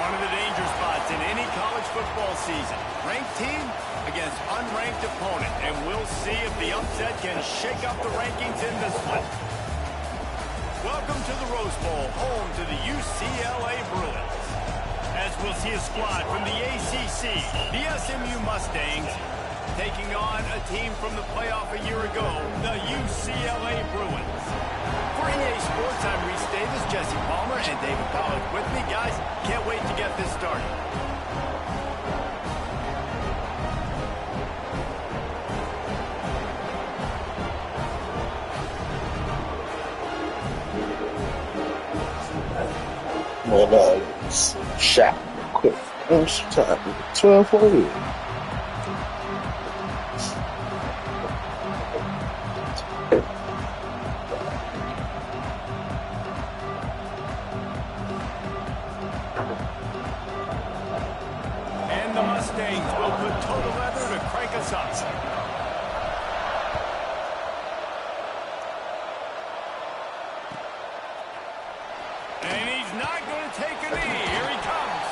One of the danger spots in any college football season. Ranked team against unranked opponent. And we'll see if the upset can shake up the rankings in this one. Welcome to the Rose Bowl, home to the UCLA Bruins. As we'll see a squad from the ACC, the SMU Mustangs, taking on a team from the playoff a year ago, the UCLA Bruins. For EA Sports, I'm Reese Davis, Jesse Palmer, and David Pollack with me. Guys, can't wait to get this started. Well, shot quick. Time 12:40. And the Mustangs will put total leather to crank us up. And he's not going to take a knee. Here he comes.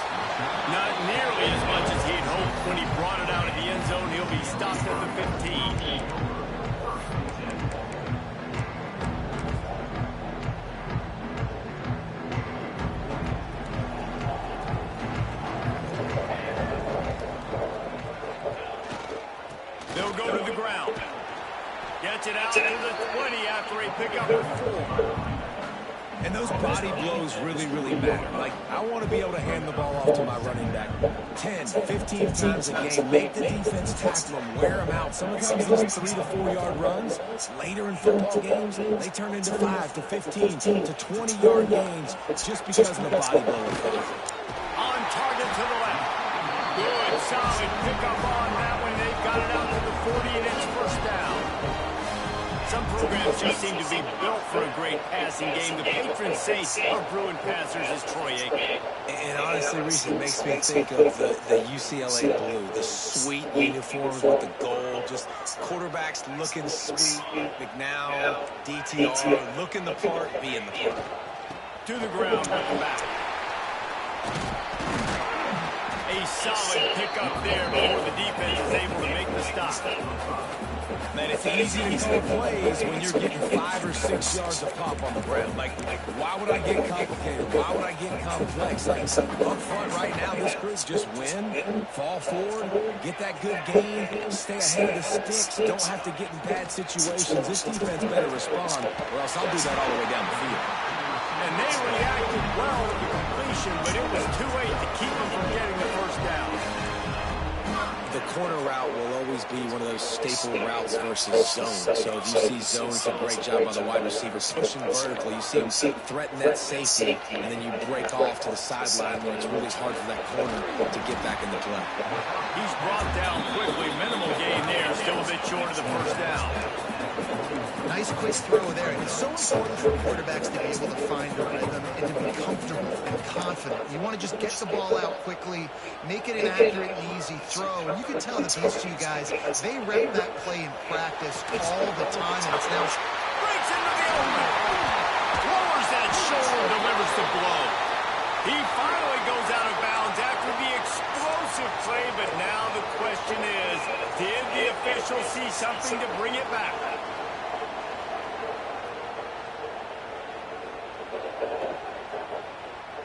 Not nearly as much as he'd hoped when he brought it out of the end zone. He'll be stopped at the 15. They'll go to the ground. Gets it out to the 20 after a pickup of 4. And those body blows really, really matter. Like, I want to be able to hand the ball off to my running back 10, 15 times a game. Make the defense tackle them, wear them out. Sometimes those 3 to 4 yard runs, later in football games, they turn into 5 to 15 to 20 yard gains just because of the body blow. On target to the left. Good, solid pickup on that one. They've got it out to the 40, and it's first down. Some programs just seem to be built for a great passing game. The patron saint of Bruin passers is Troy Aikman. And honestly, Reese, it makes me think of the UCLA blue, the sweet uniforms with the gold, just quarterbacks looking sweet. McNow, DTR, looking the part, being the part. To the ground with the back. A solid pickup there before the defense is able to make the stop. Man, it's easy to call plays when you're getting 5 or 6 yards of pop on the ground. Like, why would I get complicated? Why would I get complex? Like, up front right now, this group just win, fall forward, get that good gain, stay ahead of the sticks, don't have to get in bad situations. This defense better respond, or else I'll do that all the way down the field. And they reacted well to the completion, but it was too late to keep them from getting the first down. The corner route will always be one of those staple routes versus zone. So if you see zone, it's a great job by the wide receiver pushing vertically. You see him threaten that safety, and then you break off to the sideline when it's really hard for that corner to get back in the play. He's brought down quickly. Minimal gain there. Still a bit short of the first down. Nice quick throw there. It's so important for quarterbacks to be able to find a rhythm and to be comfortable and confident. You want to just get the ball out quickly, make it an accurate and easy throw. And you can tell that these two guys, they rep that play in practice all the time, and it's now Breaks into the open. Lowers that shoulder, delivers He finally goes out of bounds after the explosive play, but now the question is, did the official see something to bring it back?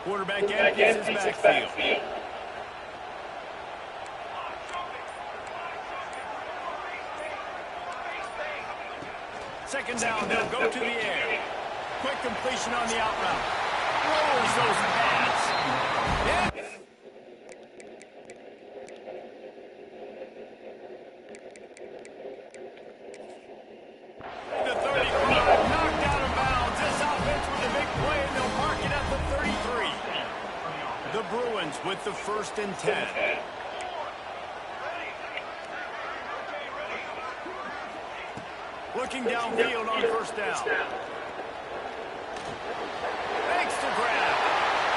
Quarterback empties his backfield. Second down, they'll go to the air. Quick completion on the out route. Rolls those pads. Yeah. The 35, knocked out of bounds. This offense with a big play, and they'll mark it at the 33. The Bruins with the 1st and 10. Looking downfield on 1st down. Makes the grab.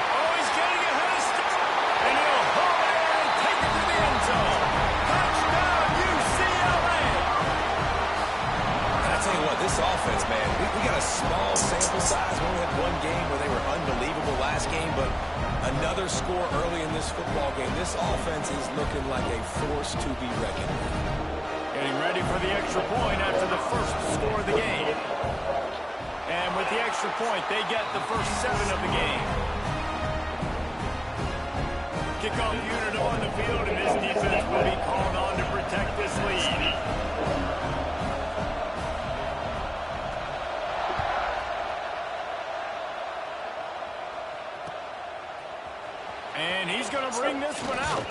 Oh, he's getting ahead of stuff. And he'll hold it and take it to the end zone. Touchdown, UCLA. And I tell you what, this offense, man, we got a small sample size. We only had one game where they were unbelievable last game, but another score early in this football game. This offense is looking like a force to be reckoned with. Getting ready for the extra point after the first score of the game. And with the extra point, they get the first 7 of the game. Kickoff unit on the field, and this defense will be called on to protect this lead. And he's going to bring this one out.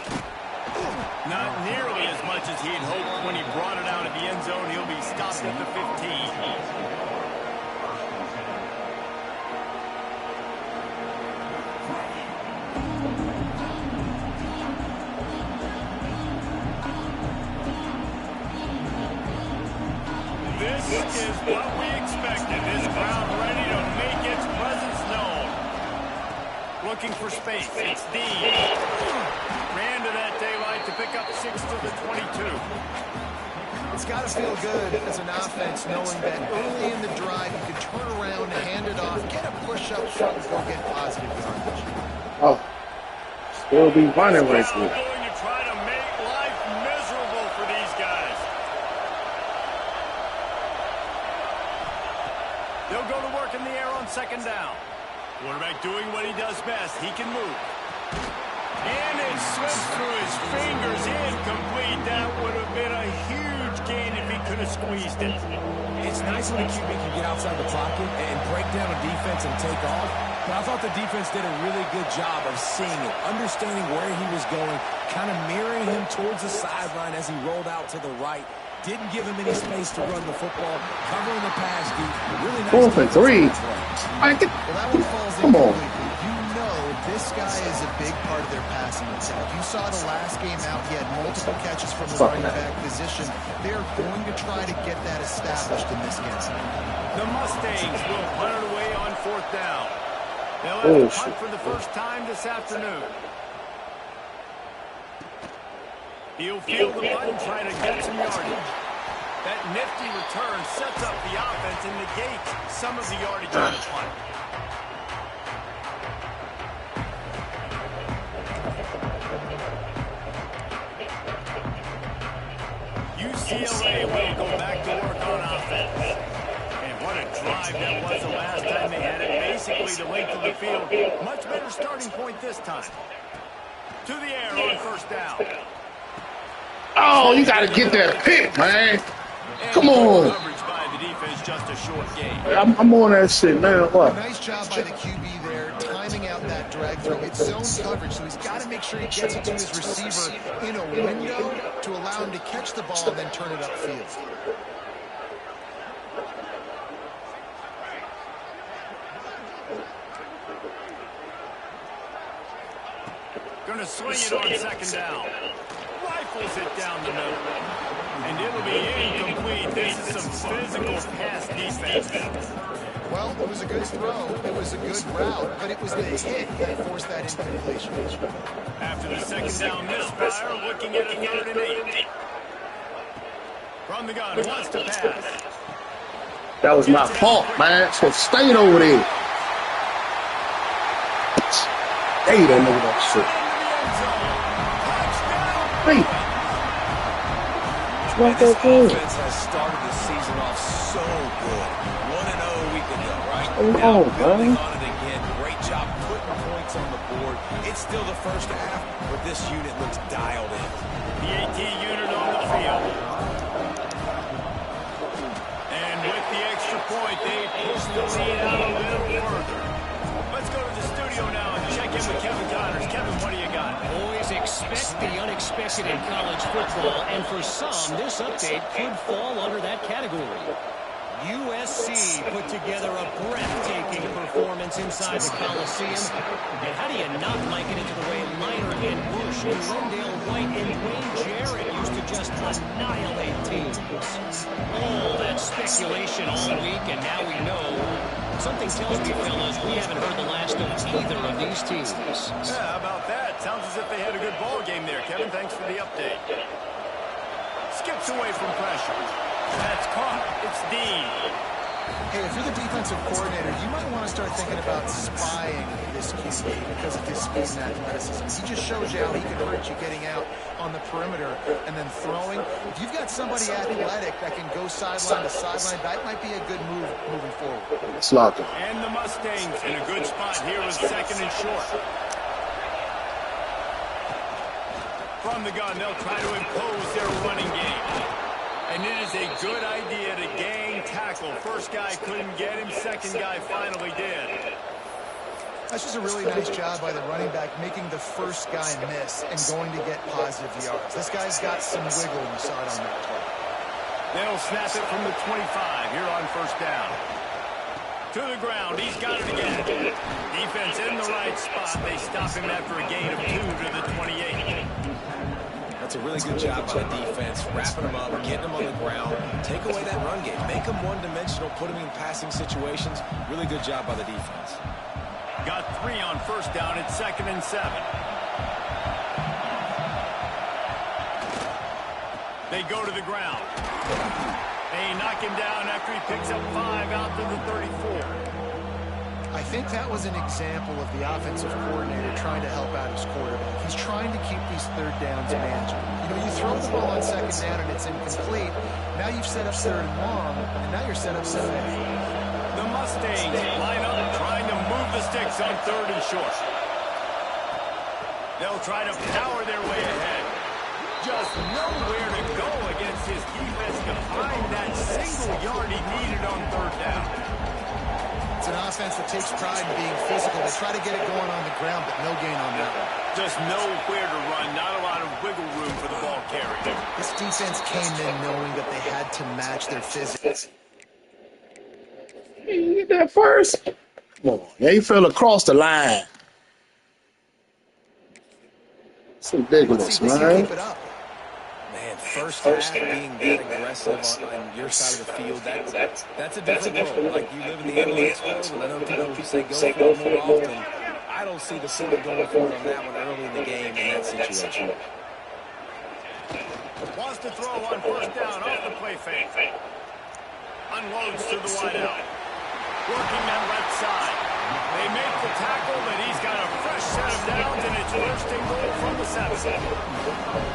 Not nearly as much as he had hoped when he brought it out of the end zone. He'll be stopped at the 15. This is what we expected. This crowd ready to make its presence known. Looking for space. It's Dean. Ran to that daylight to pick up 6 to the 22. It's got to feel good as an offense knowing that early in the drive you can turn around, hand it off, get a push up front, and go get positive yardage. Oh, still be running right Going there. to try to make life miserable for these guys. They'll go to work in the air on 2nd down. Quarterback doing what he does best. He can move. And it slipped through his fingers, incomplete. That would have been a huge gain if he could have squeezed it. It's nice when a QB can get outside the pocket and break down a defense and take off. But I thought the defense did a really good job of seeing it, understanding where he was going, kind of mirroring him towards the sideline as he rolled out to the right. Didn't give him any space to run the football, covering the pass deep. Really nice. 4th and 3. Well, that one falls Come on. incompletely. You know this guy is a big part of their passing attack. You saw the last game out. He had multiple catches from the running back position. They're going to try to get that established in this game. The Mustangs will punt it away on 4th down. They'll have to punt for the first time this afternoon. He'll field the punt and try to get some yardage. That nifty return sets up the offense and negates some of the yardage on the punt. UCLA will go back to work on offense. And what a drive that was the last time they had it. Basically the length of the field. Much better starting point this time. To the air on 1st down. Oh, you got to get that pick, man. Come on. Coverage by the defense, just a short game. I'm on that shit, man. What? Nice job by the QB there, timing out that drag throw. It's zone coverage, so he's got to make sure he gets it to his receiver in a window to allow him to catch the ball and then turn it upfield. Going to swing it on 2nd down. Rifles it down the middle. And it'll be incomplete. This is some physical pass defense. Well, it was a good throw. It was a good route, but it was the hit that forced that incompletion. After the 2nd down misfire, looking at a 3rd and 8. From the gun, wants to pass. That was my fault, man. So stay over there. Hey, that nigga that shit. Wait. Man, this offense has started the season off so good. 1-0 a week ago, right? Now building on it again. Great job putting points on the board. It's still the first half, but this unit looks dialed in. The AT unit on the field. And with the extra point, they push the lead out a little further. Let's go to the studio now and check in with Kevin Connors. Kevin, what do you got? Always expect the unexpected in college football, and for some, this update could fall under that category. USC put together a breathtaking performance inside the Coliseum. And how do you not liken it to the way Leonard and Bush and Lendale White and Wayne Jarrett used to just annihilate teams? All that speculation all week, and now we know. Something tells me, fellas, we haven't heard the last of either of these teams. Yeah, how about that? Sounds as if they had a good ball game there, Kevin. Thanks for the update. Skips away from pressure. That's caught. It's Dean. Hey, if you're the defensive coordinator, you might want to start thinking about spying this QB because of his speed and athleticism. He just shows you how he can hurt you getting out on the perimeter and then throwing. If you've got somebody athletic that can go sideline to sideline, that might be a good move moving forward. Slaughter. And the Mustangs in a good spot here with second and short. From the gun, they'll try to impose their running game. And it is a good idea to gang tackle. First guy couldn't get him. Second guy finally did. That's just a really nice job by the running back, making the first guy miss and going to get positive yards. This guy's got some wiggle, and you saw it on that play. They'll snap it from the 25 here on first down. To the ground. He's got it again. Defense in the right spot. They stop him after a gain of 2 to the 28. That's a really good job by the defense, wrapping them up, getting them on the ground, take away that run game, make them one-dimensional, put them in passing situations. Really good job by the defense. Got 3 on first down. It's 2nd and 7. They go to the ground. They knock him down after he picks up 5 out to the 34. I think that was an example of the offensive coordinator trying to help out his quarterback. He's trying to keep these third downs manageable. You know, you throw the ball on second down and it's incomplete. Now you've set up third and long, and now you're set up seven. The Mustangs line up trying to move the sticks on 3rd and short. They'll try to power their way ahead. Just nowhere to go against his defense to find that single yard he needed on 3rd down. It's an offense that takes pride in being physical. They try to get it going on the ground, but no gain on that one. Just nowhere to run, not a lot of wiggle room for the ball carrier. This defense came in knowing that they had to match their physics. You get that first? Come on. Yeah, he fell across the line. It's ridiculous, man. Keep it up. Man, first half being that aggressive on your side of the field, that's a different world. Like, you live in the analytics world, and I know people say go for it more often. I don't see the point going for it on that one early in the game in that situation. Wants to throw on first down off the play fake. Unloads to the wideout. Working that left side. They make the tackle, but he's got a fresh set of downs, and it's 1st and goal from the 7.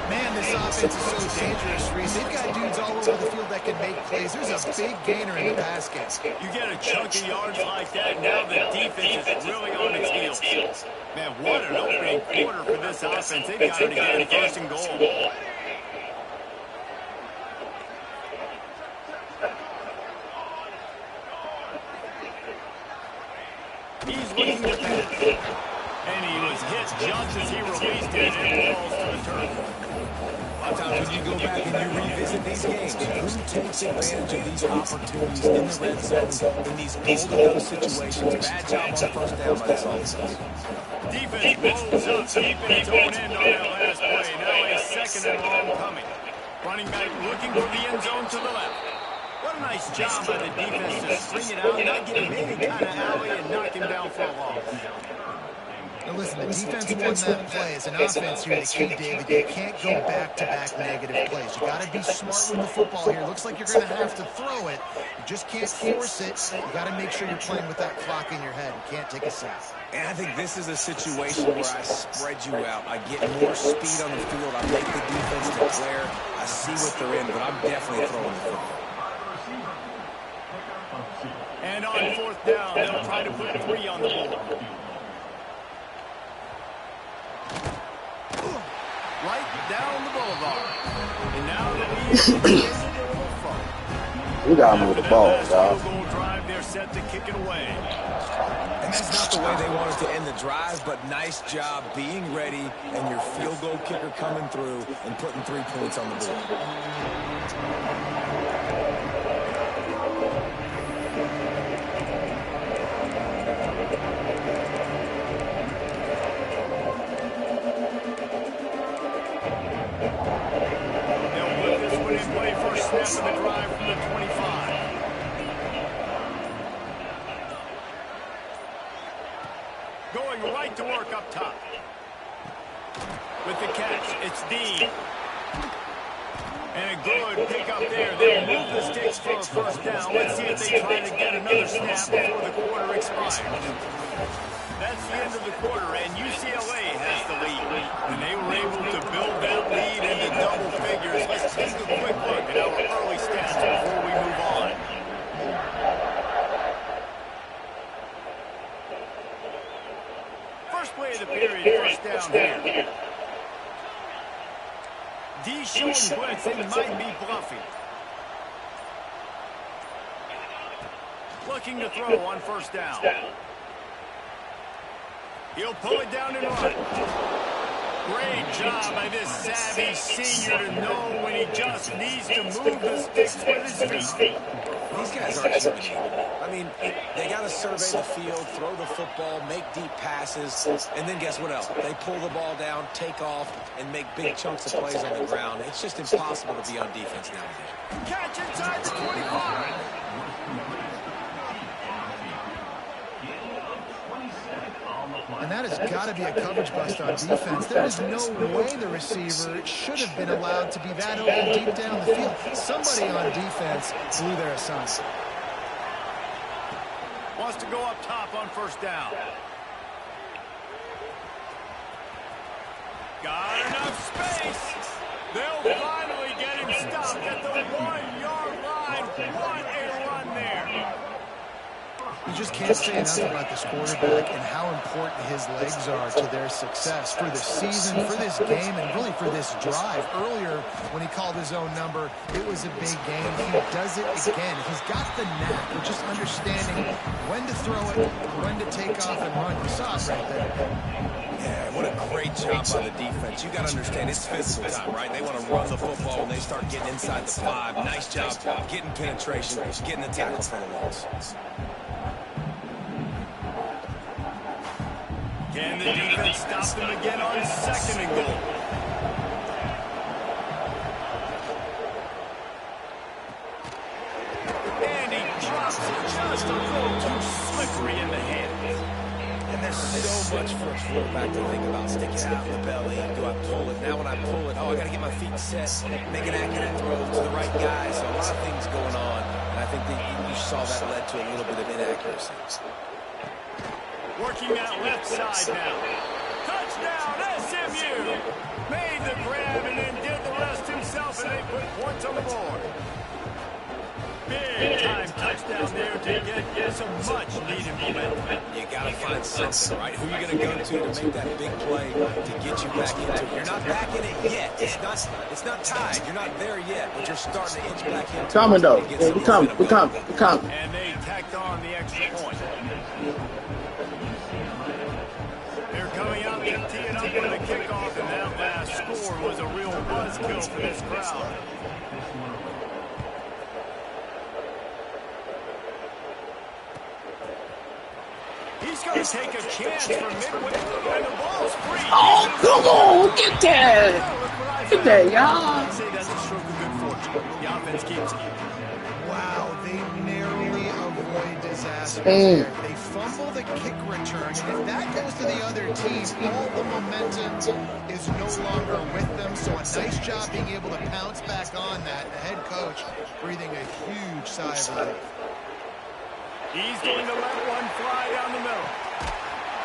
Man, this offense is so dangerous, Reese. They've got dudes all over the field that can make plays. There's a big gainer in the pass game. You get a chunk of yards like that, now the defense is really on its heels. Man, what an opening quarter for this offense. They've got it again, 1st and goal. He's looking to pass. And he was hit just as he released it and falls to the turf. A lot of times when you go back and you revisit these games, who takes advantage of these opportunities in the red zone in these goal-to-go situations? Bad job on first down by this offense. Defense rolls up deep in its own end on that last play. Now a 2nd and long coming. Running back looking for the end zone to the left. What a nice job by the defense to string it out, not give him any kind of alley, and knock him down for a loss. Now listen, the defense won that play. As an offense here, the key, David, you can't go back-to-back negative plays. You got to be smart with the football here. Looks like you're going to have to throw it. You just can't force it. You got to make sure you're playing with that clock in your head. You can't take a sack. And I think this is a situation where I spread you out. I get more speed on the field. I make the defense declare. I see what they're in, but I'm definitely throwing the football. And on 4th down, they'll try to put 3 on the board. Right down the boulevard. And now the lead is extended a little further. We got to move the ball, dog. Goal drive, they're set to kick it away. And that's not the way they wanted to end the drive, but nice job being ready and your field goal kicker coming through and putting 3 points on the board. Snap of the drive from the 25. Going right to work up top. With the catch, it's Dean. And a good pick up there. They'll move the sticks for a first down. Let's see if they try to get another snap before the quarter expires. That's the end of the quarter, and UCLA has the lead. And they were able to build that lead into double figures. Let's take a quick look at our early stats before we move on. First play of the period, first down here. D showing blitz, they might be bluffing. Looking to throw on first down. He'll pull it down and run. Great job by this savvy senior to know when he just needs to move the sticks with his feet. These guys aren't intimidated. I mean, they got to survey the field, throw the football, make deep passes, and then guess what else? They pull the ball down, take off, and make big chunks of plays on the ground. It's just impossible to be on defense nowadays. Catch inside the 25. And that has got to be a coverage bust on defense. There is no way the receiver should have been allowed to be that open deep down the field. Somebody on defense blew their assignment. Wants to go up top on first down. Got enough space. They'll finally get him stopped at the 1-yard line. What a run there. You just can't say enough about this quarterback and how important his legs are to their success for the season, for this game, and really for this drive. Earlier, when he called his own number, it was a big game. He does it again. He's got the knack of just understanding when to throw it, when to take off and run. You saw it right there. Yeah, what a great job by the defense. You got to understand, it's physical time, right? They want to run the football when they start getting inside the 5. Nice job getting penetration, getting the tackle for the loss. Can the defense stop them again on 2nd and goal? And he drops it just a little too slippery in the hands. And there's so much for a quarterback to think about. Stick it out in the belly. Do I pull it? Now when I pull it, I got to get my feet set, make an accurate throw to the right guy. So a lot of things going on. And I think that you saw that led to a little bit of inaccuracy. Working that left side now. Touchdown, SMU! Made the grab and then did the rest himself, and they put points on the board. Big time touchdown there to get some much-needed momentum. You got to find something, right? Who are you going to go to make that big play to get you back into it? You're not back in it yet. It's not tied. You're not there yet, but you're starting to inch back into it. Coming, though. Yeah, we coming. And they tacked on the extra point. They're coming out to tee it up with a kickoff, and that last score was a real buzzkill for this crowd. He's going to take a chance from midway, and the ball's free. Oh, come on, get that. Get that, y'all. I'd say that's a stroke of good fortune. The offense keeps it. Wow, they narrowly avoid disaster there. They fumble the kick return, and if that goes to the other team, all the momentum is no longer with them. So a nice job being able to pounce back on that. The head coach breathing a huge sigh of relief. He's going to let one fly down the middle.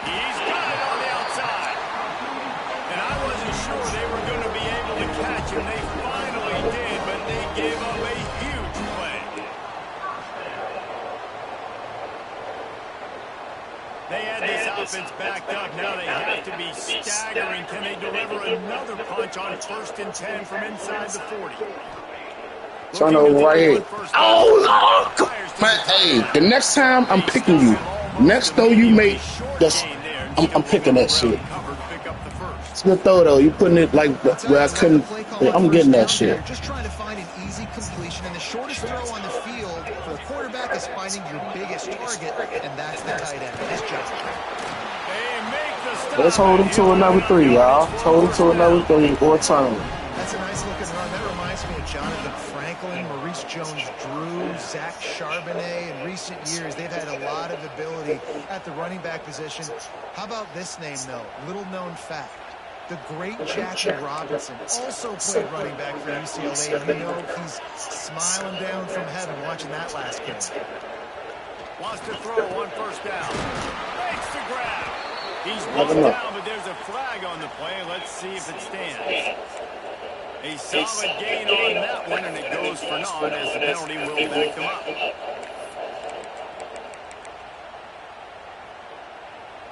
He's got it on the outside. And I wasn't sure they were going to be able to catch him. They finally did, but they gave up a huge play. They had this offense backed up. Now they have to be staggering. Can they deliver another punch on 1st and 10 from inside the 40? Turnover right here. Oh, no. Man, hey, the next time I'm picking you. Next throw you make, I'm picking that shit. It's a good throw, though. You putting it like where I couldn't. Yeah, I'm getting that shit. Just trying to find an easy completion, and the shortest throw on the field for the quarterback is finding your biggest target, and that's the tight end. Nice job. Let's hold him to another 3, y'all. Let's hold him to another 3 or turn. That's a nice looking run. That reminds me of Jonathan Franklin, Maurice Jones-Drew, Zach Charbonnet. In recent years, they've had a lot of ability at the running back position. How about this name, though? Little known fact. The great Jackie Robinson also played running back for UCLA, and you know he's smiling down from heaven watching that last game. Wants to throw on 1st down. Makes the grab. He's brought down, but there's a flag on the play. Let's see if it stands. A solid gain on that one, and it goes for naught as the penalty will back them up.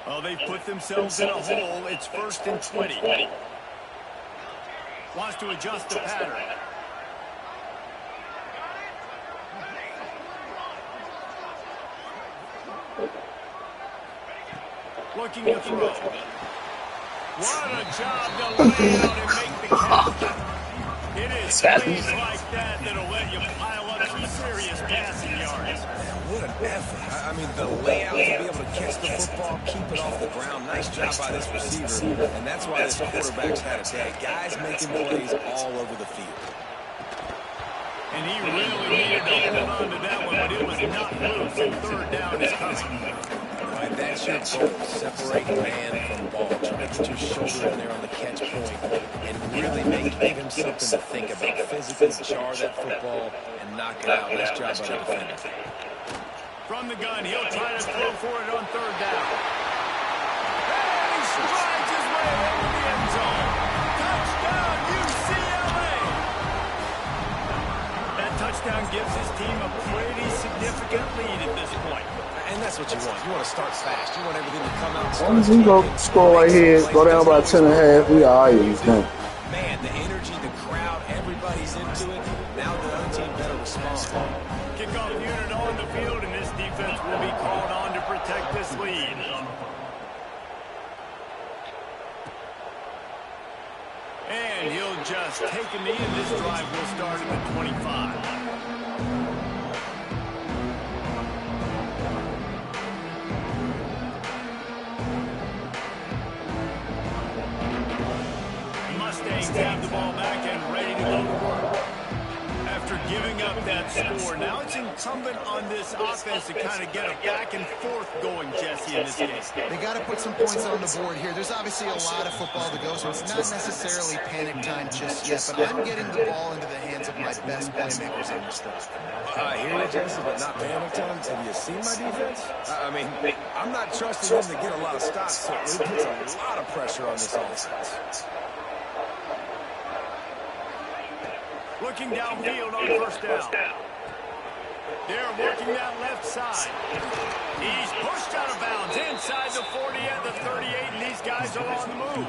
Well, they put themselves in a hole. It's 1st and 20. Wants to adjust the pattern. Looking to throw. What a job to lay out and make the catch. It is plays like that that'll let you pile up some serious passing yards. What an effort. I mean, the layout to be able to catch the football, keep it off the ground. Nice job by this receiver. And that's why this quarterback's had a day. Guys making plays all over the field. And he really needed to hold on to that one, but it was not loose, and 3rd down is coming. Right, that's your goal. Separate man from ball. Try to get your shoulder in there on the catch point and really give him something to think about. Physically jar that football and knock it out. Nice job by the defender. From the gun, he'll try to throw for it on 3rd down. And he strides his way over the end zone. Touchdown, UCLA! That touchdown gives his team a pretty significant lead at this point. And that's what you want. You want to start fast. You want everything to come out. As long as we go score right here, go down by 10.5, we all right. Man, the energy, the crowd, everybody's into it. Now the other team better respond. Kickoff unit on the field, and this defense will be called on to protect this lead. And he'll just take a knee, and this drive will start at the 25. Mustangs have the ball back and ready to go to work. After giving up that score, now it's incumbent on this offense to kind of get a back and forth going, Jesse, in this game. They got to put some points on the board here. There's obviously a lot of football to go, so it's not necessarily panic time just yet, but I'm getting the ball into the hands of my best playmakers on this stuff. I hear you, Jesse, but not panic time. Have you seen my defense? I mean, I'm not trusting them to get a lot of stops, so it puts a lot of pressure on this offense. Looking downfield on 1st down. They're working that left side. He's pushed out of bounds inside the 40 at the 38, and these guys are on the move.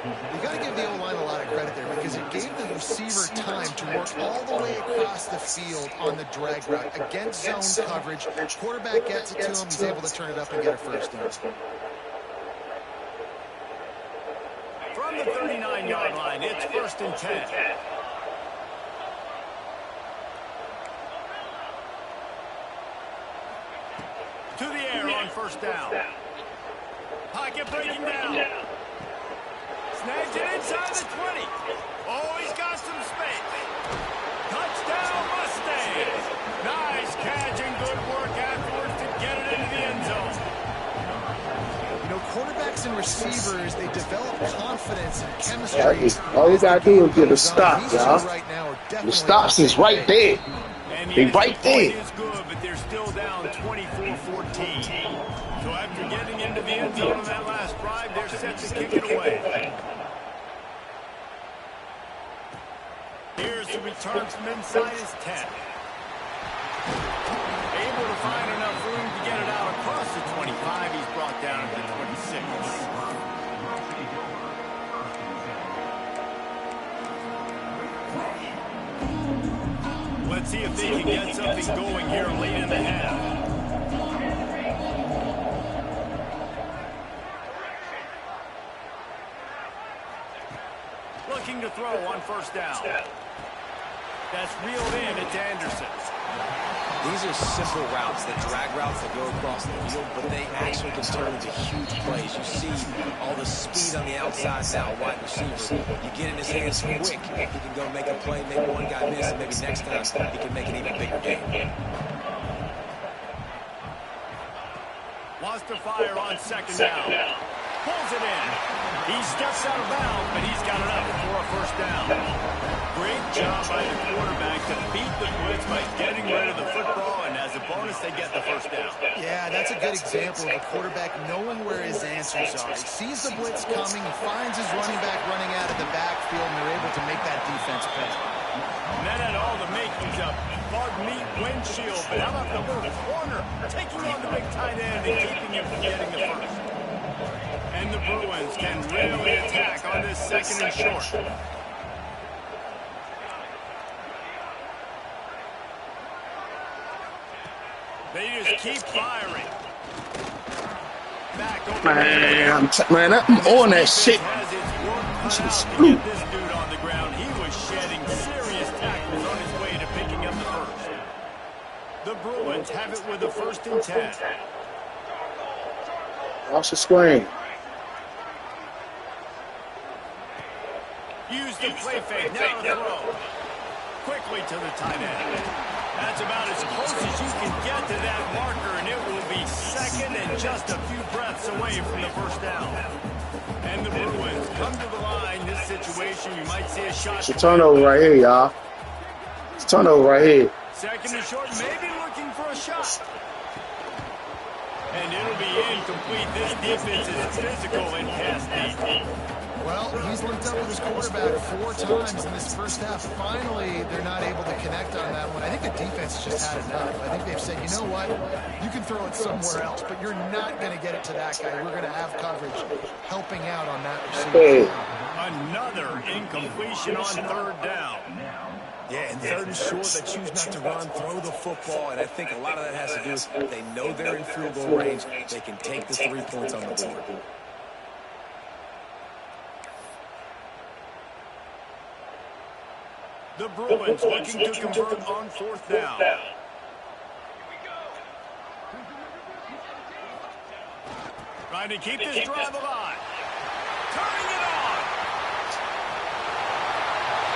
You got to give the O-line a lot of credit there because it gave the receiver time to work all the way across the field on the drag route against zone coverage. Quarterback gets it to him. He's able to turn it up and get a 1st down. From the 39-yard line, it's 1st and 10. To the air on 1st down. Pocket breaking down. Snags it inside the 20. Oh, he's got some space. Touchdown, Mustangs. Nice catch and good work after quarterbacks and receivers, they develop confidence and chemistry. All you got to do is get a stop, y'all. The stops is right there. They right there. Is good, but they're still down 24-14. So after getting into the end zone on that last drive, they're set to kick it away. Here's the return from inside his 10. Able to find enough room to get it out across the 25. He's brought down to the 26. Let's see if they can get something going here late in the half. Looking to throw on first down. That's reeled in. It's Anderson. These are simple routes, the drag routes that go across the field, but they actually can turn into huge plays. You see all the speed on the outside now, wide receiver. You get in his hands quick, he can go make a play, make one guy miss, and maybe next time he can make an even bigger game. Wants to fire on second down. Pulls it in. He steps out of bounds, but he's got enough for a first down. Great job by the quarterback to beat the blitz by getting rid of the football, and as a bonus, they get the first down. Yeah, that's a good example of a quarterback knowing where his answers are. He sees the blitz coming, he finds his running back running out of the backfield, and they're able to make that defense pay. And that had all the makings of Bud Meat windshield, but how about the little corner taking on the big tight end and keeping him from getting the first? And the Bruins can really attack on this second and short. They just keep firing. Back over Man, I'm on that shit. This dude on the ground. He was shedding serious tackles on his way to picking up the first. The Bruins have it with a 1st and 10. Watch the screen. Use the play fake. Now to throw. Quickly to the tight end. That's about as close as you can get to that marker, and it will be second and just a few breaths away from the first down. And the Bruins come to the line. This situation, you might see a shot. It's a turnover right here, y'all. It's a turnover right here. Second and short, maybe looking for a shot. And it'll be incomplete. This defense is physical and pass deep. Well, he's linked up with his quarterback 4 times in this first half. Finally, they're not able to connect on that one. I think the defense just had enough. I think they've said, you know what, you can throw it somewhere else, but you're not going to get it to that guy. We're going to have coverage helping out on that receiver. Another incompletion on 3rd down. Yeah, and 3rd and short, they choose not to run, throw the football, and I think a lot of that has to do with they know they're in field goal range. They can take the 3 points on the board. The Bruins looking to convert on 4th down. Trying to keep this drive alive. Turning it on.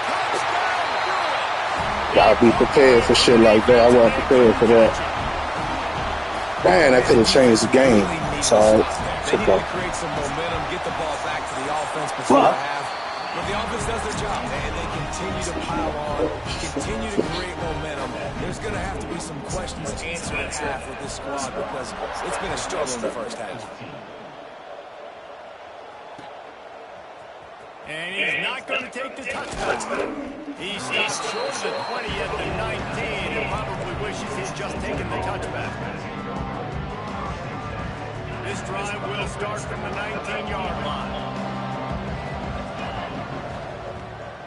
Touchdown, Bruins. Gotta be prepared for shit like that. I wasn't prepared for that. Man, that could have changed the game. Sorry. They need to create some momentum, get the ball back to the offense before the half. But the offense does their job, and they continue to pile on, continue to create momentum. There's going to have to be some questions answered at half with this squad because it's been a struggle in the first half. And he's not going to take the touchdown. He stops short of the 20 at the 19 and probably wishes he'd just taken the touchback. This drive will start from the 19-yard line.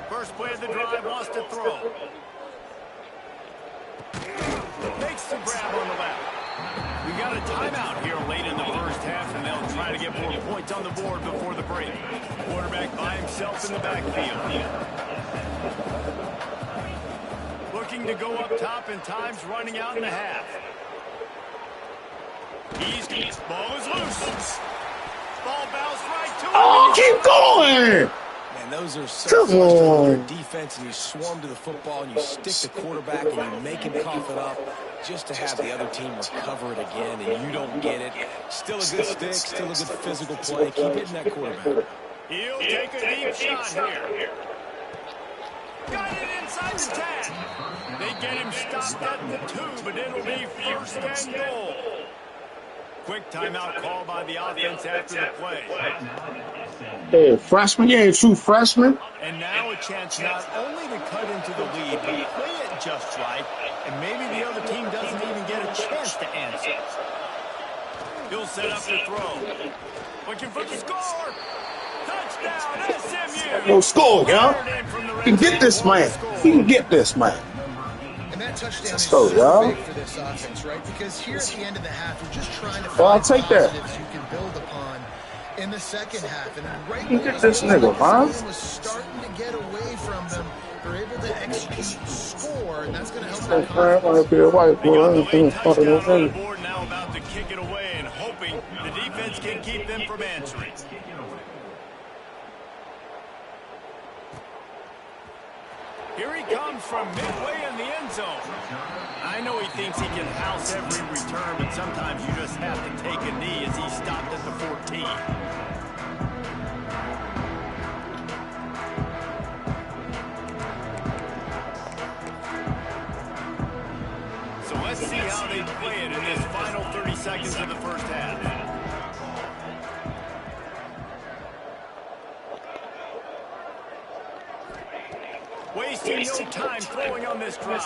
First play of the drive, wants to throw. Makes the grab on the left. We got a timeout here late in the first half, and they'll try to get more points on the board before the break. Quarterback by himself in the backfield. Looking to go up top, and time's running out in the half. Ball is loose. Ball bounced right to him. Oh, keep going. Man, And those are so Come frustrating when you're on. a defense and you swarm to the football and you stick the quarterback and you make him cough it up just to have the other team recover it again and you don't get it. Still a good stick, still a good physical play. Keep hitting that quarterback. He'll take a deep shot here. Got it inside the 10. They get him stopped at the 2, but it'll be first and goal. Quick timeout call by the offense after the play. Hey, freshman, you ain't true freshman. And now a chance not only to cut into the lead, but play it just right, and maybe the other team doesn't even get a chance to answer. He'll set up the throw. Looking for the score. Touchdown, SMU. No score, y'all. He can get this man. He can get this man. And that touchdown is go, so y'all. big for this offense, right? Because here at the end of the half, you're just trying to Well, I'll find take that. positives you can build upon in the second half. And right You when get it this was nigga, man. was starting to get away from them, they're able to execute, score, and that's going to help Hey, their man, I confidence. want to be a white They boy. got I the ain't late doing fucking touchdown no on the thing. board, now about to kick it away and hoping the defense can keep them from answering. Here he comes from midway in the end zone. I know he thinks he can house every return, but sometimes you just have to take a knee as he stopped at the 14. So let's see how they play it in this final 30 seconds of the first half. Wasting no time throwing on this drive.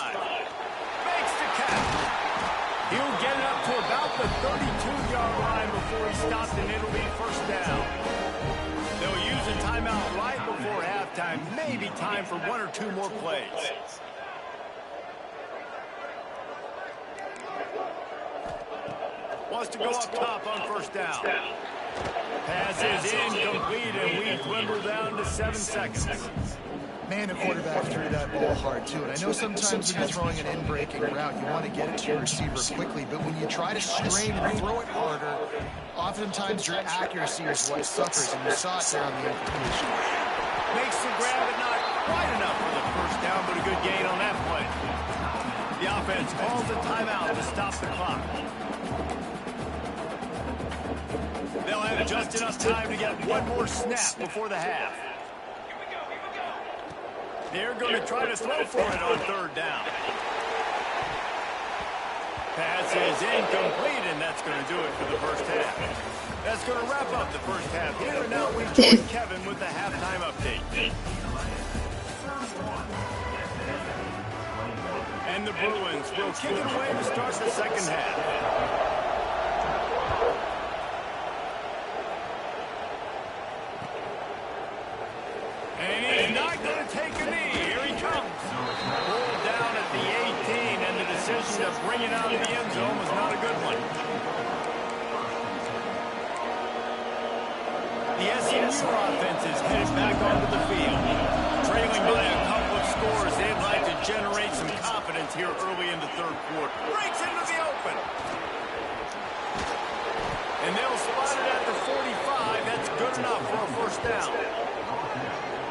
Makes the catch. He'll get it up to about the 32-yard line before he stopped, and it'll be first down. They'll use a timeout right before halftime. Maybe time for one or two more plays. Wants to go up top on first down. Pass is incomplete, and we dwindle down to 7 seconds. Man, the quarterback threw that ball hard, too. And I know sometimes when you're throwing an in-breaking route, you want to get it to your receiver quickly. But when you try to strain and throw it harder, oftentimes your accuracy is what suffers. And you saw it there on the incompletion. Makes the grab, but not quite enough for the first down, but a good gain on that play. The offense calls a timeout to stop the clock. They'll have just enough time to get one more snap before the half. They're going to try to throw for it on third down. Pass is incomplete, and that's going to do it for the first half. That's going to wrap up the first half here, and now we join Kevin with the halftime update. And the Bruins will kick it away to start the second half. And he's not going to take a knee. Here he comes. Pulled down at the 18, and the decision to bring it out of the end zone was not a good one. The SMU offense is headed back onto the field. Trailing by a couple of scores, they'd like to generate some confidence here early in the third quarter. Breaks into the open. And they'll spot it at the 45. That's good enough for a first down.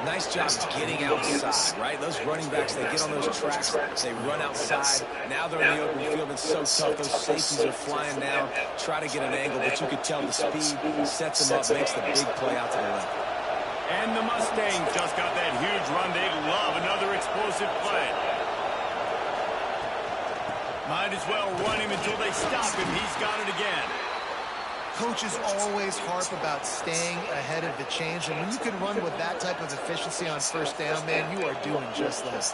Nice job getting outside, right? Those running backs, they get on those tracks, they run outside. Now they're in the open field. It's so tough. Those safeties are flying down. Try to get an angle, but you could tell the speed sets them up, makes the big play out to the left. And the Mustangs just got that huge run. They'd love another explosive play. Might as well run him until they stop him. He's got it again. Coaches always harp about staying ahead of the change, and when you can run with that type of efficiency on first down, man, you are doing just that.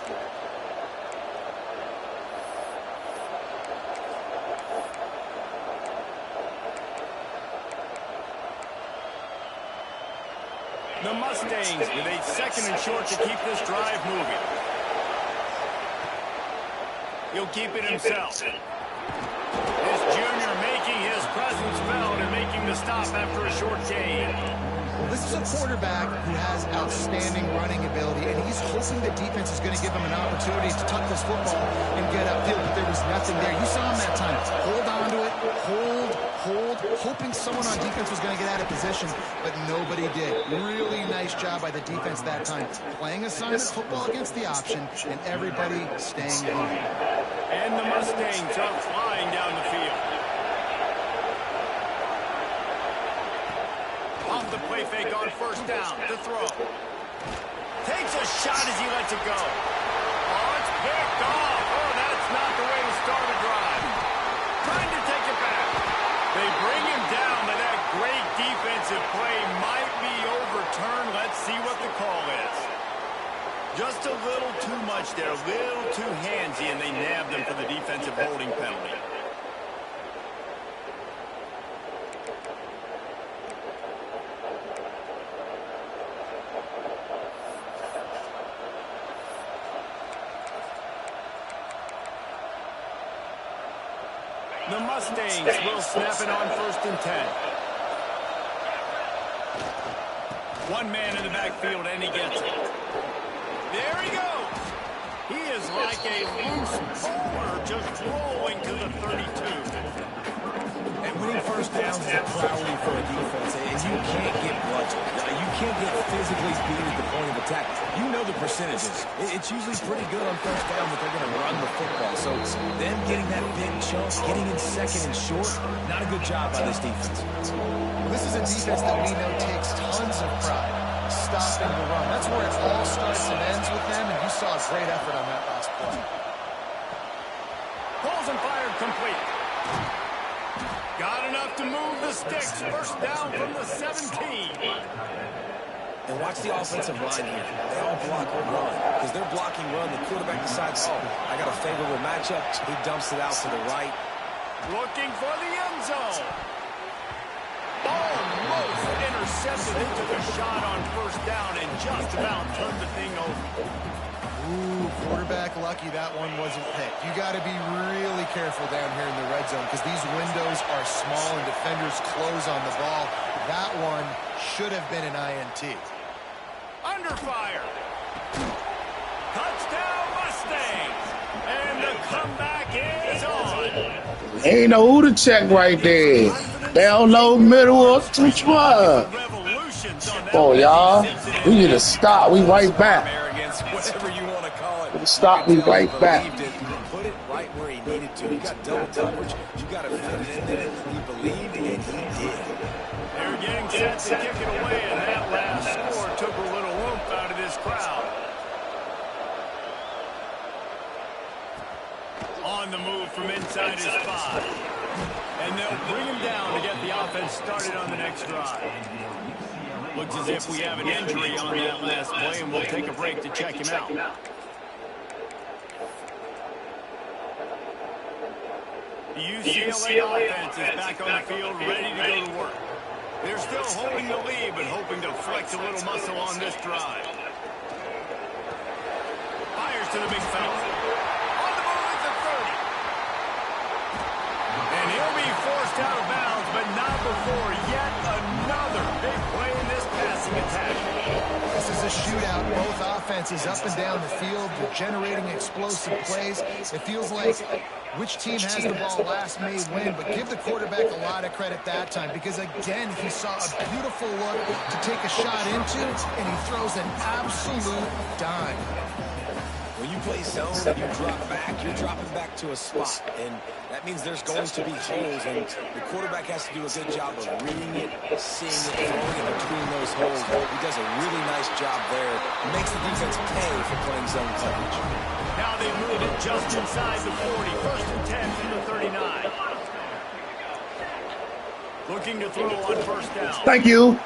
The Mustangs with a second and short to keep this drive moving. He'll keep it himself. This junior making his presence felt and making the stop after a short gain. Well, this is a quarterback who has outstanding running ability, and he's hoping the defense is going to give him an opportunity to tuck this football and get upfield, but there was nothing there. You saw him that time. Hold on to it. hold, hoping someone on defense was going to get out of position, but nobody did. Really nice job by the defense that time. Playing assignment football against the option, and everybody staying home. And the Mustangs are flying down the field. Off the play fake on first down. The throw. Takes a shot as he lets it go. Oh, it's picked off. Oh, that's not the way to start a drive. Trying to take it back. They bring him down, but that great defensive play might be overturned. Let's see what the call is. Just a little too much there, a little too handsy, and they nabbed him for the defensive holding penalty. The Mustangs will snap it on 1st and 10. One man in the backfield, and he gets it. There he goes. He is like a loose bowler just rolling to the 32. And winning first downs is a priority for a defense, and you can't get bludgeoned. You can't get physically beat at the point of attack. You know the percentages. It's usually pretty good on first down that they're going to run the football. So them getting that big chunk, getting in second and short, not a good job by this defense. Well, this is a defense that we know takes tons of pride stopping the run. That's where it all starts and ends with them, and you saw a great effort on that last play. Pulls and fired complete. Got enough to move the sticks. First down from the 17. And watch the offensive line here. They all block or run. Because they're blocking run, the quarterback decides, oh, I got a favorable matchup. He dumps it out to the right. Looking for the end zone. Almost intercepted. He took a shot on first down and just about turned the thing over. Ooh, quarterback lucky that one wasn't picked. You got to be really careful down here in the red zone because these windows are small and defenders close on the ball. That one should have been an INT. Under fire. Touchdown Mustangs. And the comeback is on. Ain't no who to check right there. Down low, middle, or which one? Oh, y'all. We need to stop. We right back. Whatever you want to call it. Stop, we right back. Put it right where he needed to. He got double coverage. You got to fit it in there. He believed and he did. They're getting set to kick it away, and that last score took a little oomph out of this crowd. On the move from inside his spot. And they'll bring him down to get the offense started on the next drive. Looks as if we have an injury on that last play, and we'll take a break to check him out. The UCLA offense is back on the field, ready to go to work. They're still holding the lead, but hoping to flex a little muscle on this drive. Fires to the big fella. On the move at the 30. And he'll be forced out of bounds, but not before yet another big play in this passing attack. This is a shootout. Both offenses up and down the field. They're generating explosive plays. It feels like which team has the ball last may win, but give the quarterback a lot of credit that time because, again, he saw a beautiful look to take a shot into, and he throws an absolute dime. When you play zone, you drop back, you're dropping back to a spot, and that means there's going to be holes, and the quarterback has to do a good job of reading it, seeing it, throwing it between those holes. He does a really nice job there. It makes the defense pay for playing zone coverage. Now they move it just inside the 40. First and 10 from the 39. Looking to throw on first down. Thank you.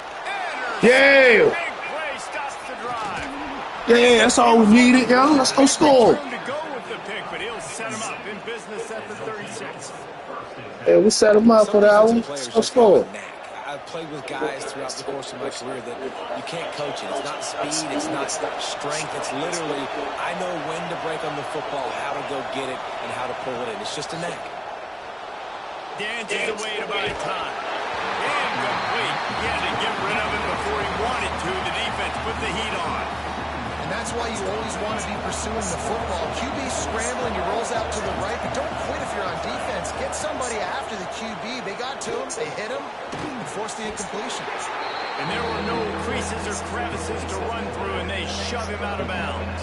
Yeah. Big play stops the drive. Yeah, that's all we needed, young. Let's go score. To go with the pick, but he'll set him up in business at the 36. Yeah, we set him up for that one. Let's go score. I've played with guys throughout the course of my career that you can't coach it. It's not speed, it's not strength. It's literally, I know when to break on the football, how to go get it, and how to pull it in. It's just a knack. Dances away to buy time. Incomplete. He had to get rid of it before he wanted to. The defense put the heat on. And that's why you always want to be pursuing the football. QB's scrambling, he rolls out to the right, but don't quit if you're on defense. Get somebody after the QB. They got to him, they hit him, and forced the incompletion. And there were no creases or crevices to run through, and they shove him out of bounds.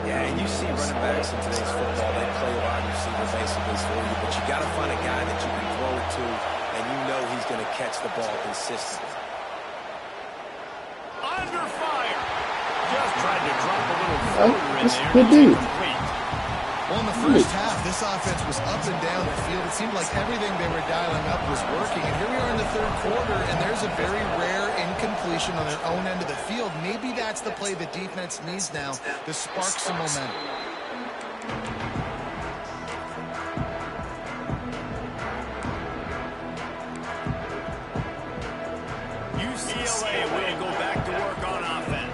Yeah, and you see running backs in today's football, they play wide receiver basically for you, but you got to find a guy that you can throw it to, and you know he's going to catch the ball consistently. Under fire. Just tried to drop a little floater in there. Good dude. Well, in the first half, this offense was up and down the field. It seemed like everything they were dialing up was working. And here we are in the third quarter, and there's a very rare incompletion on their own end of the field. Maybe that's the play the defense needs now to spark some momentum. UCLA will go back to work on offense.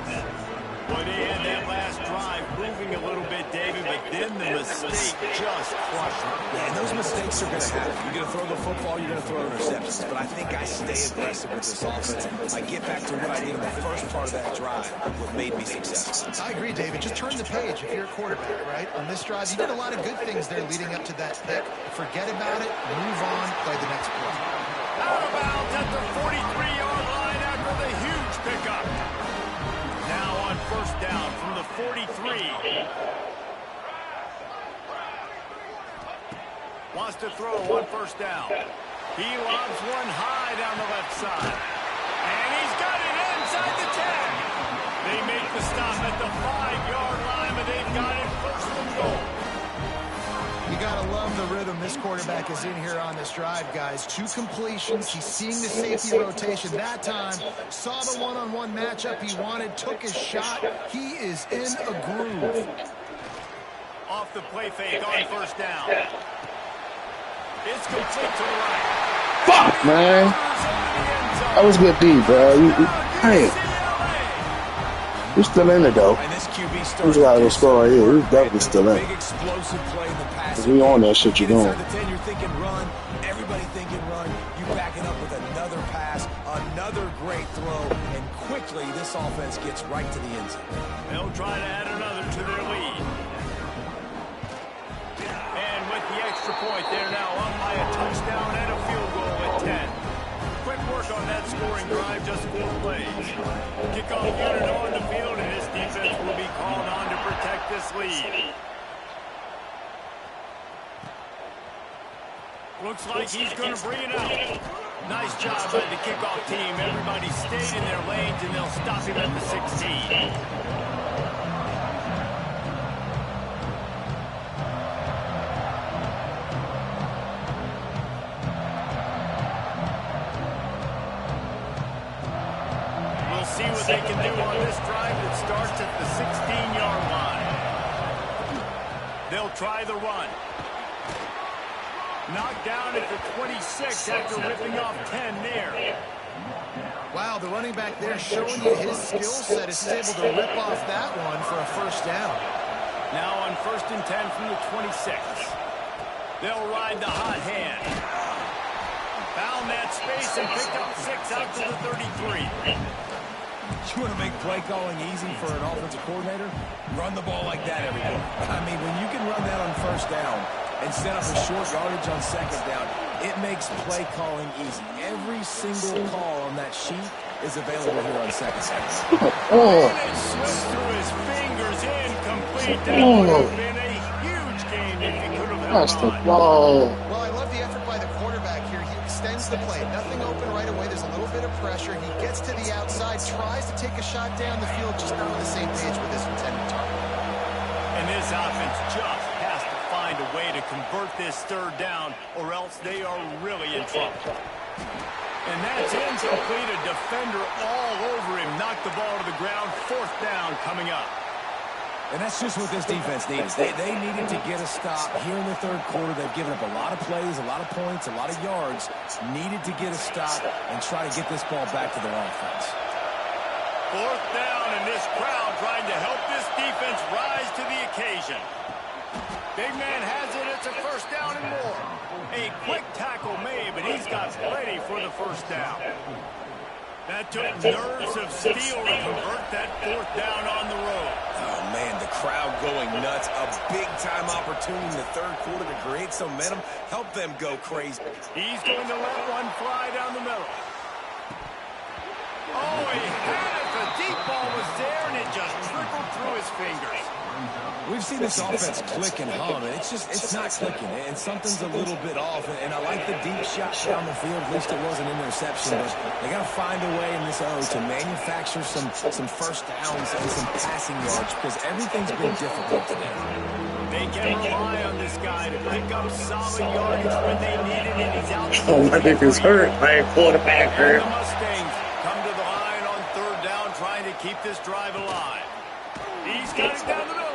Well, they had that last drive moving a little bit, David, but then the mistake just crushed them. Yeah, and those mistakes are going to happen. You're going to throw the football, you're going to throw interceptions. But I think I stay aggressive with this offense. I get back to what I did in the first part of that drive, what made me successful. I agree, David. Just turn the page if you're a quarterback, right? On this drive, you did a lot of good things there leading up to that pick. Forget about it, move on, play the next play. Out of bounds at the 43-yard line after the huge pickup. Now on first down from the 43. Wants to throw on first down. He lobs one high down the left side. And he's got it inside the 10. They make the stop at the 5-yard line, but they've got it first and goal. You got to love the rhythm this quarterback is in here on this drive, guys. 2 completions. He's seeing the safety rotation that time. Saw the one-on-one matchup he wanted, took his shot. He is in a groove. Off the play fake on first down. It's complete to the right. Fuck, man. That was good D, bro. Hey. We're still in it, though. And this QB Who's got to score right here? He's definitely still in. Big explosive play in the pass. We on that shit you're doing. Inside the 10, you're thinking run. Everybody thinking run. You back it up with another pass, another great throw, and quickly this offense gets right to the end zone. They'll try to add another to their lead. And with the extra point, they're now up by a touchdown and a field goal at 10. Quick work on that scoring drive, just 4 plays. Kickoff unit on the field, and his defense will be called on to protect this lead. Looks like he's going to bring it out. Nice job by the kickoff team. Everybody stayed in their lanes, and they'll stop him at the 16. See what they can do on this drive that starts at the 16-yard line. They'll try the run. Knocked down at the 26 after ripping off 10 there. Wow, the running back there showing you his skill set is able to rip off that one for a first down. Now on first and 10 from the 26. They'll ride the hot hand. Found that space and picked up 6 out to the 33. You want to make play calling easy for an offensive coordinator? Run the ball like that every day. I mean, when you can run that on first down and set up a short yardage on second down, it makes play calling easy. Every single call on that sheet is available here on second down. Oh. And it slipped through his fingers, incomplete. That would have been a huge game if he could have held That's the on. ball. Well, I love the effort by the quarterback here. He extends the play. Nothing open right away. There's a little bit of pressure. He gets to the outside, tries to take a shot down the field, just not on the same page with his intended target. And this offense just has to find a way to convert this third down, or else they are really in trouble. And that's incomplete. A defender all over him. Knocked the ball to the ground. Fourth down coming up. And that's just what this defense needed. They needed to get a stop here in the third quarter. They've given up a lot of plays, a lot of points, a lot of yards. Needed to get a stop and try to get this ball back to their offense. Fourth down, and this crowd trying to help this defense rise to the occasion. Big man has it. It's a first down and more. A quick tackle made, but he's got plenty for the first down. That took nerves of steel to convert that fourth down on the road. Oh, man, the crowd going nuts. A big-time opportunity in the third quarter to create some momentum. Help them go crazy. He's going to let one fly down the middle. Oh, he had it. The deep ball was there, and it just trickled through his fingers. We've seen this offense click and hum, and it's not clicking, and something's a little bit off. And I like the deep shot down the field. At least it was an interception, but they got to find a way in this O to manufacture some first downs and some passing yards because everything's been difficult today. They can rely on this guy to pick up solid yardage when they need it, and he's out. Oh, my dick is hurt. My quarterback hurt. The Mustangs come to the line on third down, trying to keep this drive alive. He's got it down the middle.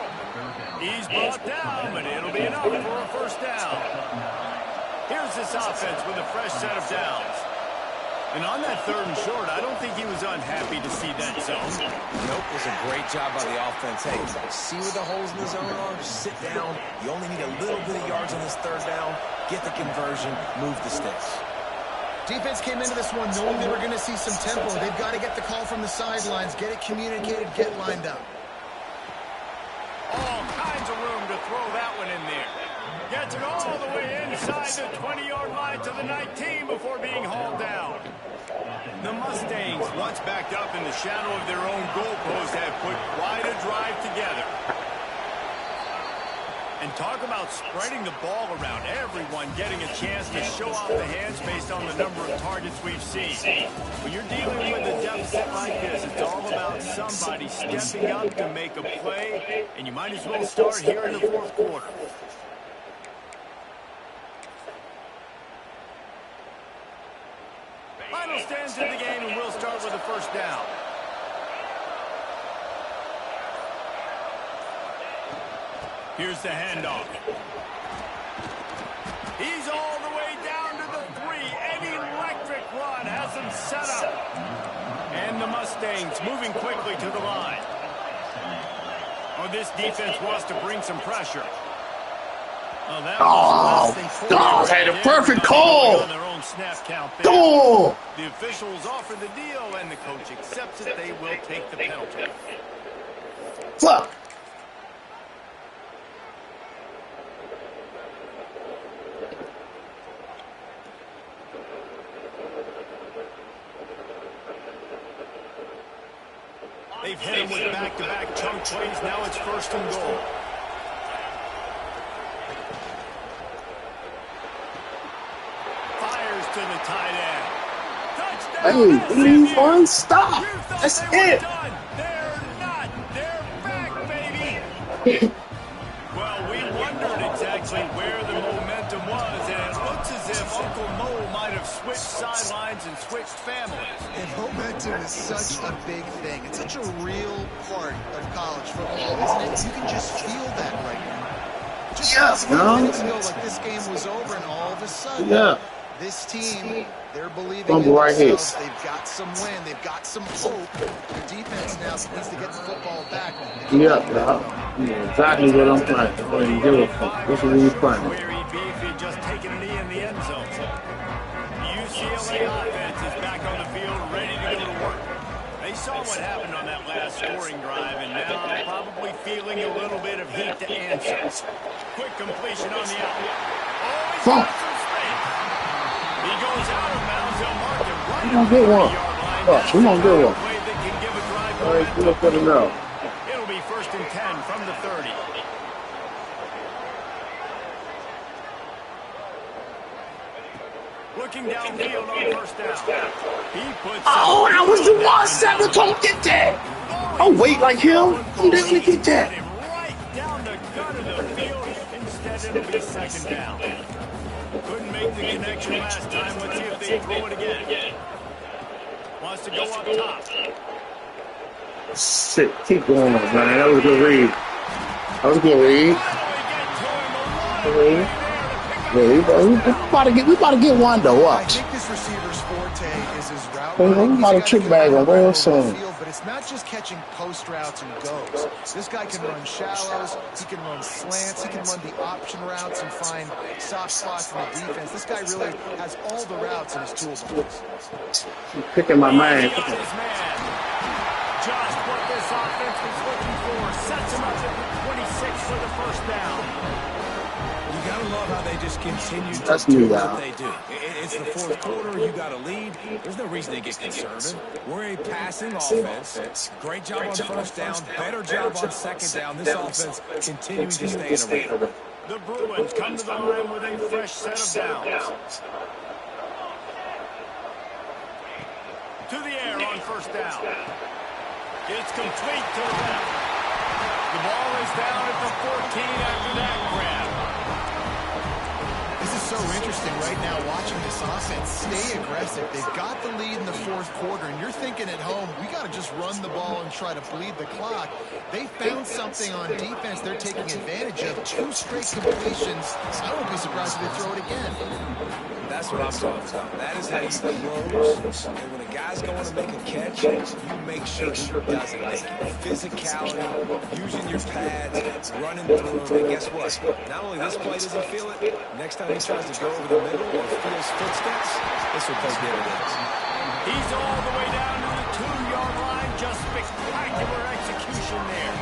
He's brought down, but it'll be enough for a first down. Here's this offense with a fresh set of downs. And on that third and short, I don't think he was unhappy to see that zone. Nope, it was a great job by the offense. Hey, see where the holes in the zone are? Sit down. You only need a little bit of yards on this third down. Get the conversion. Move the sticks. Defense came into this one knowing they were going to see some tempo. They've got to get the call from the sidelines, get it communicated, get lined up. All kinds of room to throw that one in there. Gets it all the way inside the 20-yard line to the 19 before being hauled down. The Mustangs, once backed up in the shadow of their own goalpost, have put quite a drive together. And talk about spreading the ball around, everyone getting a chance to show off the hands based on the number of targets we've seen. When you're dealing with a deficit like this, it's all about somebody stepping up to make a play, and you might as well start here in the fourth quarter. Final stands in the game, and we'll start with the first down. Here's the handoff. He's all the way down to the 3. An electric run has him set up. And the Mustangs moving quickly to the line. Oh, this defense wants to bring some pressure. Oh, that was had a perfect call. On their own snap count there. Oh. The officials offer the deal, and the coach accepts it. They will take the penalty. Fuck. They've hit him with back-to-back chunk plays. Now it's first and goal. Fires to the tight end. Touchdown! Hey, one stop. That's it. Done. They're not. They're back, baby. Well, we wondered exactly where the momentum was, and it looks as if Uncle Mo might have switched sidelines and switched families. And momentum is such a big thing. It's such a real part of college football, isn't it? You can just feel that right now. Just a few minutes ago, like this game was over, and all of a sudden, this team, they're believing in themselves. They've got some win. They've got some hope. Their defense now needs to get the football back. Yeah, exactly what I'm playing. I don't even give a fuck. This is what we're playing. Where he'd be if he'd just taken a knee in the end zone. UCLA offense is back on the field, ready to go to work. They saw what happened on that last scoring drive, and now probably feeling a little bit of heat to answer. Quick completion on the outlet. Oh, he's got some space. He goes out of bounds. They'll mark him right We're gonna get one. Fuck, we're gonna get one. Play that can give a drive. All right, good for the now. It'll be first and 10 from the 30. Looking downfield on first down. He puts that was the one seven. Don't get that. I'll wait like him. I'm definitely get that. Right down the gut of the field. Instead, it'll be second down. Couldn't make the connection last time. Let's see if they throw it again. Wants to go up top. Shit, keep going, man. That was a good read. That was a good read. We about to get Wando. I Watch. think this receiver's forte forte is his route I'm running. about to trick bag on real soon. But it's not just catching post routes and goes. This guy can run shallows, he can run slants, he can run the option routes and find soft spots in the defense. This guy really has all the routes in his toolbox. I'm picking my man. Just what this offense was looking for. Sets him up at the 26 for the first down. You gotta love how they just continue to That's do new, what Al. they do. It's the fourth quarter. You got a lead. There's no reason to get conservative. We're a passing offense. Great job on first down. Better job on second down. This offense continuing to stay in a rhythm. The Bruins come to the line with a fresh set of downs. To the air on first down. It's complete to the left. The ball is down at the 14 after that grab. This is so interesting right now watching this offense stay aggressive. They've got the lead in the fourth quarter, and you're thinking at home, we got to just run the ball and try to bleed the clock. They found something on defense they're taking advantage of. 2 straight completions. I won't be surprised if they throw it again. That's what I'm talking about. That is how you close. And when a guy's going to make a catch, you make sure he doesn't make it. Physicality, using your pads, running through him. And guess what? Not only this play does he feel it, next time he tries to go over the middle or feels footsteps, this will play dividends. He's all the way down to the 2-yard line. Just spectacular execution there.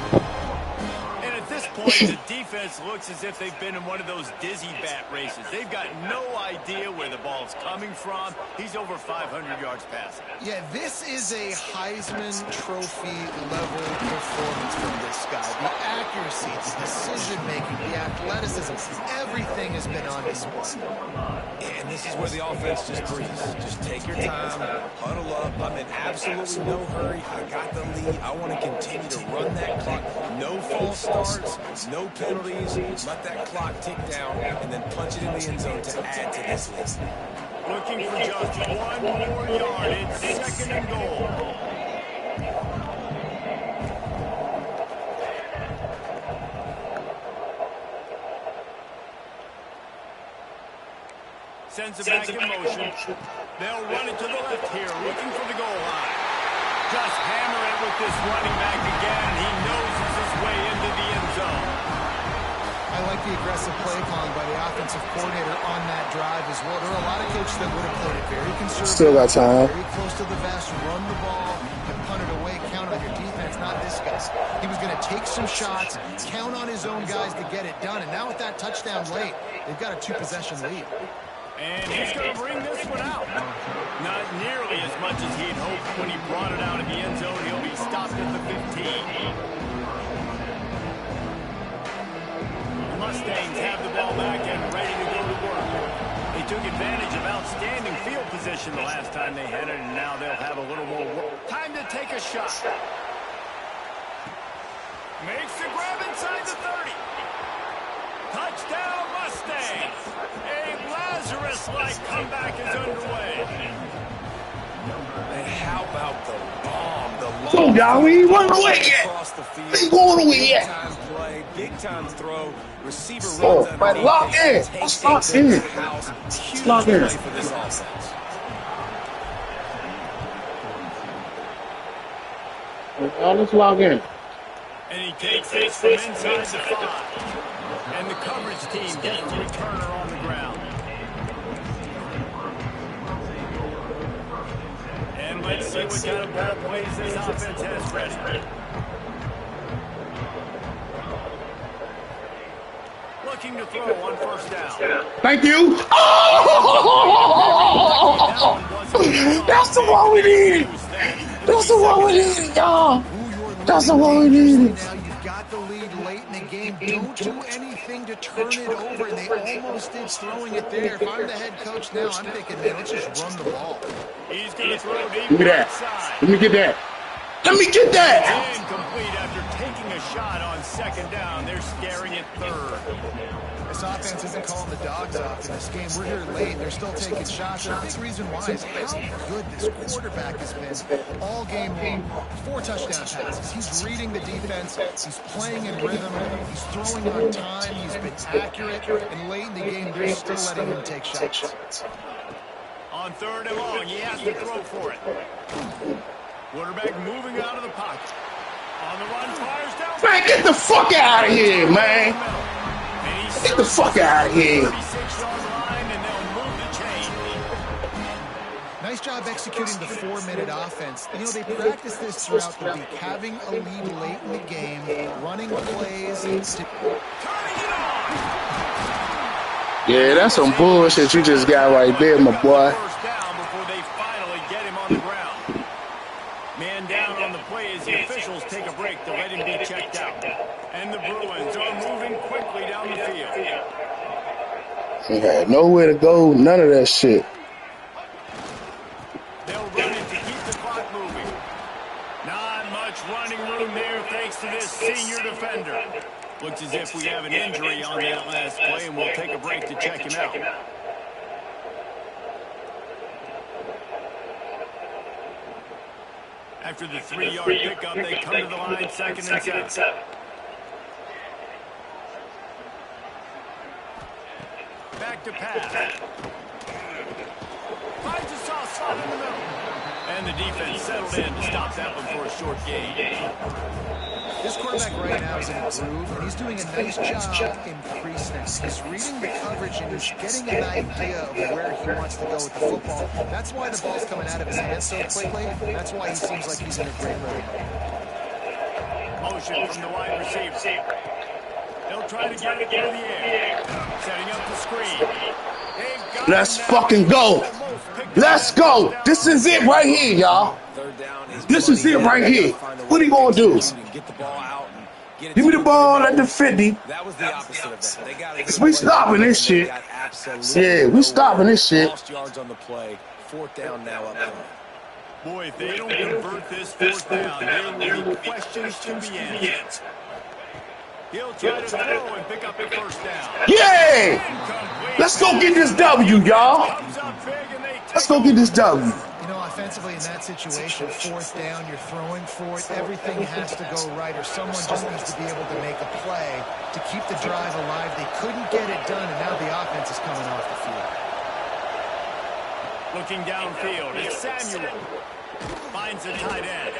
And at this point, the defense looks as if they've been in one of those dizzy bat races. They've got no idea where the ball's coming from. He's over 500 yards passing. Yeah, this is a Heisman Trophy level performance from this guy. The accuracy, the decision-making, the athleticism, everything has been on display. And this is where the offense just breathes. Just take your time, huddle up. I'm in absolutely no hurry. I got the lead. I want to continue to run that clock. No false starts, no penalties. Let that clock tick down, and then punch it in the end zone to add to this list. Looking for just 1 more yard. It's 2nd and goal. Sends it back in motion. They'll run it to the left here, looking for the goal line. Just hammer it with this running back again. He noses his way into the end zone. I like the aggressive play calling by the offensive coordinator on that drive as well. There are a lot of coaches that would have played it very conservative. Still got time. Very close to the vest, run the ball, and punt it away, count on your defense, not this guy. He was going to take some shots, count on his own guys to get it done. And now with that touchdown late, they've got a 2-possession lead. And he's going to bring this one out. Not nearly as much as he'd hoped when he brought it out of the end zone. He'll be stopped at the 15. The Mustangs have the ball back and ready to go to work. They took advantage of outstanding field position the last time they had it, and now they'll have a little more work. Time to take a shot. Makes the grab inside the 30. Touchdown Mustangs. A Lazarus-like comeback is underway. And how about the bomb? The Oh, y'all, we ain't running away yet. We ain't going away yet. Big time play, big time throw. Receiver runs Oh, but lock in. Let's lock in. Huge Lock in. play for this offense. Y'all, let's log in. And he takes it from inside the 5. And the coverage team gets the returner on the ground. And let's see what kind of ball plays this offense has ready. Looking to throw on first down. Thank you. Oh! That's the one we needed. That's the one we needed, y'all. That's the one we needed. Now you've got the lead late in the game. Don't do anything to turn it over, and they almost did throwing it there. If I'm the head coach now, I'm thinking, man, let's just run the ball. He's going to throw deep Give me that. outside. Let me get that. Let me get that. Incomplete after taking a shot on 2nd down. They're staring at 3rd. This offense isn't calling the dogs off in this game. We're here late. They're still taking shots. And a big reason why is how good this quarterback has been all game long. 4 touchdown passes. He's reading the defense. He's playing in rhythm. He's throwing on time. He's been accurate. And late in the game, they're still letting him take shots. On On 3rd and long, he has to throw for it. Quarterback moving out of the pocket. On the run, fires down. Man, get the fuck out of here, man. Get the fuck out of here. 36-yard line, and they'll move the chain. Nice job executing the 4-minute offense. You know, they practice this throughout the week, having a lead late in the game, running plays. Yeah, that's some bullshit you just got right there, my boy. First down before they finally get him on the ground. Man down on the play as the officials take a break to let him be checked out. And the Bruins are moving quickly down the field. He had nowhere to go, none of that shit. They'll run it to keep the clock moving. Not much running room there thanks to this senior defender. Looks as if we have an injury on that last play, and we'll take a break to check him out. After the 3-yard pickup, they come to the line, 2nd and 7. Back to pass. Finds a soft spot in the middle. And the defense settled in to stop that one for a short gain. This quarterback right now is in a groove, and he's doing a nice job in pre-snap. He's reading the coverage, and he's getting an idea of where he wants to go with the football. That's why the ball's coming out of his hands so quickly. That's why he seems like he's in a great rhythm. Motion from the wide receiver. They'll try to get it through the air. Setting up the screen. Let's fucking go. Let's go. This is it right here, y'all. This is it right here. What are you going to do? Give me the ball at the 50. That was the opposite of that. We stopping this shit. Yeah, we stopping this shit. Lost yards on the play. 4th down now up front. Boy, if they don't convert this 4th down, there will be questions to be answered. He'll try to throw and pick up the 1st down. Yeah! Let's go get this W, y'all. Let's go get this W. You know, offensively in that situation, 4th down, you're throwing for it. Everything has to go right, or someone just needs to be able to make a play to keep the drive alive. They couldn't get it done, and now the offense is coming off the field. Looking downfield, it's Samuel. Finds the tight end.